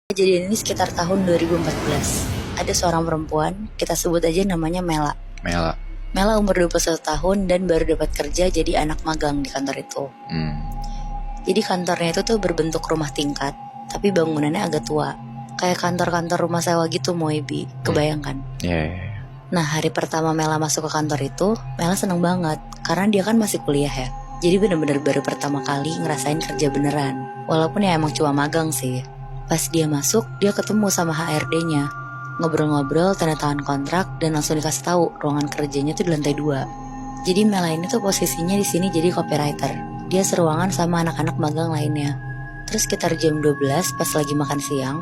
Kejadian ini sekitar tahun 2014. Ada seorang perempuan, kita sebut aja namanya Mela. Mela umur 21 tahun dan baru dapat kerja jadi anak magang di kantor itu. Jadi kantornya itu tuh berbentuk rumah tingkat, tapi bangunannya agak tua. Kayak kantor-kantor rumah sewa gitu, Moebi. Kebayangkan? Nah, hari pertama Mela masuk ke kantor itu, Mela seneng banget. Karena dia kan masih kuliah ya. Jadi bener-bener baru pertama kali ngerasain kerja beneran. Walaupun ya emang cuma magang sih. Pas dia masuk, dia ketemu sama HRD-nya. Ngobrol-ngobrol, tanda tangan kontrak, dan langsung dikasih tahu ruangan kerjanya tuh di lantai 2. Jadi Mela ini tuh posisinya di sini jadi copywriter. Dia seruangan sama anak-anak magang lainnya. Terus sekitar jam 12 pas lagi makan siang,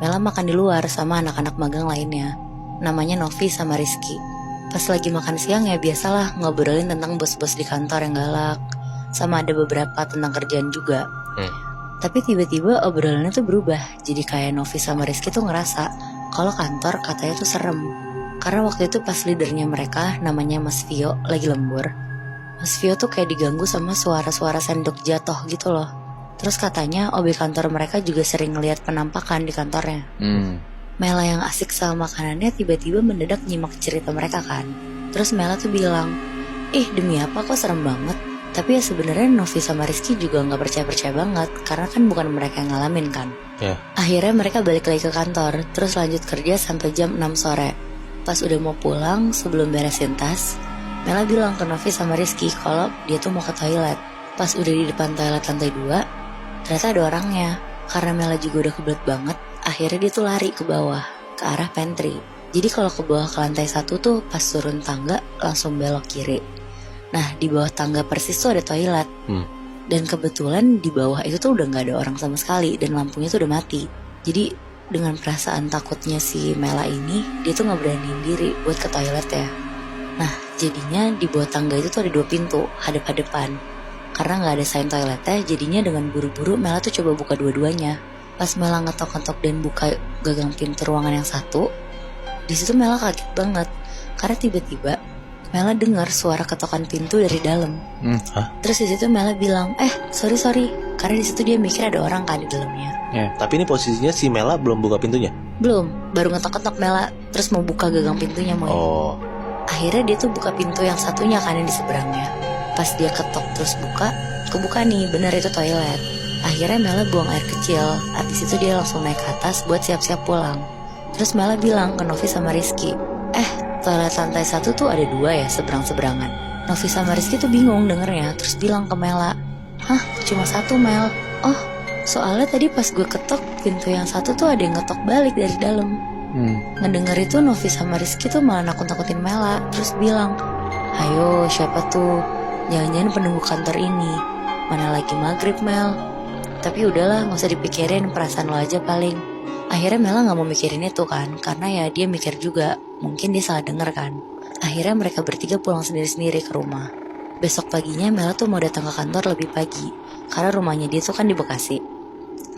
Mela makan di luar sama anak-anak magang lainnya. Namanya Novi sama Rizky. Pas lagi makan siang ya biasalah ngobrolin tentang bos-bos di kantor yang galak. Sama ada beberapa tentang kerjaan juga. Tapi tiba-tiba obrolannya tuh berubah. Jadi kayak Novi sama Rizky tuh ngerasa kalau kantor katanya tuh serem. Karena waktu itu pas leadernya mereka namanya Mas Vio lagi lembur. Mas Vio tuh kayak diganggu sama suara-suara sendok jatuh gitu loh. Terus katanya OB kantor mereka juga sering ngeliat penampakan di kantornya. Mela yang asik sama makanannya tiba-tiba mendadak nyimak cerita mereka kan. Terus Mela tuh bilang, demi apa kok serem banget. Tapi ya sebenarnya Novi sama Rizky juga gak percaya-percaya banget. Karena kan bukan mereka yang ngalamin kan. Akhirnya mereka balik lagi ke kantor. Terus lanjut kerja sampai jam 6 sore. Pas udah mau pulang sebelum beresin tas, Mela bilang ke Novi sama Rizky kalau dia tuh mau ke toilet. Pas udah di depan toilet lantai 2, ternyata ada orangnya. Karena Mela juga udah kebelet banget, akhirnya dia tuh lari ke bawah, ke arah pantry. Jadi kalau ke bawah ke lantai 1 tuh pas turun tangga langsung belok kiri. Nah di bawah tangga persis tuh ada toilet. Dan kebetulan di bawah itu tuh udah gak ada orang sama sekali dan lampunya tuh udah mati. Jadi dengan perasaan takutnya si Mela ini, dia tuh gak beraniin diri buat ke toilet ya. Nah jadinya di bawah tangga itu tuh ada 2 pintu, hadap-hadapan. Karena gak ada sign toiletnya, jadinya dengan buru-buru Mela tuh coba buka dua-duanya. Pas Mela ngetok-ngetok dan buka gagang pintu ruangan yang satu, di situ Mela kaget banget. Karena tiba-tiba Mela dengar suara ketokan pintu dari dalam. Terus di situ Mela bilang, sorry. Karena di situ dia mikir ada orang kan di dalamnya. Tapi ini posisinya si Mela belum buka pintunya? Belum, baru ngetok-ngetok Mela. Terus mau buka gagang pintunya Moy. Akhirnya dia tuh buka pintu yang satunya kan yang di seberangnya. Pas dia ketok terus buka, kebuka nih, bener itu toilet. Akhirnya Mela buang air kecil. Abis itu dia langsung naik ke atas buat siap-siap pulang. Terus Mela bilang ke Novi sama Rizky, toilet lantai 1 tuh ada 2 ya, seberang-seberangan. Novi sama Rizky tuh bingung dengernya. Terus bilang ke Mela, cuma 1 Mel. Soalnya tadi pas gue ketok pintu yang 1 tuh ada yang ngetok balik dari dalam. Ngedenger itu Novi sama Rizky tuh malah nakut-nakutin Mela. Terus bilang, ayo siapa tuh? Jangan-jangan penunggu kantor ini. Mana lagi maghrib Mel. Tapi udahlah, gak usah dipikirin, perasaan lo aja paling. Akhirnya Mela gak mau mikirin itu kan, karena ya dia mikir juga, mungkin dia salah denger kan. Akhirnya mereka bertiga pulang sendiri-sendiri ke rumah. Besok paginya Mela tuh mau datang ke kantor lebih pagi, karena rumahnya dia tuh kan di Bekasi.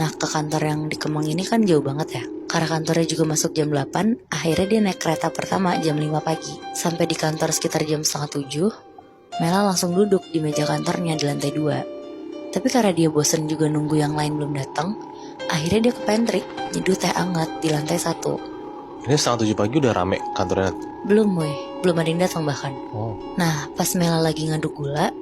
Nah ke kantor yang di Kemang ini kan jauh banget ya. Karena kantornya juga masuk jam 8, akhirnya dia naik kereta pertama jam 5 pagi. Sampai di kantor sekitar jam setengah 7, Mela langsung duduk di meja kantornya di lantai 2. Tapi karena dia bosen juga nunggu yang lain belum datang, akhirnya dia ke pantry nyeduh teh hangat di lantai 1. Ini setengah 7 pagi udah rame kantornya? Belum ada yang datang bahkan. Nah pas Mela lagi ngaduk gula,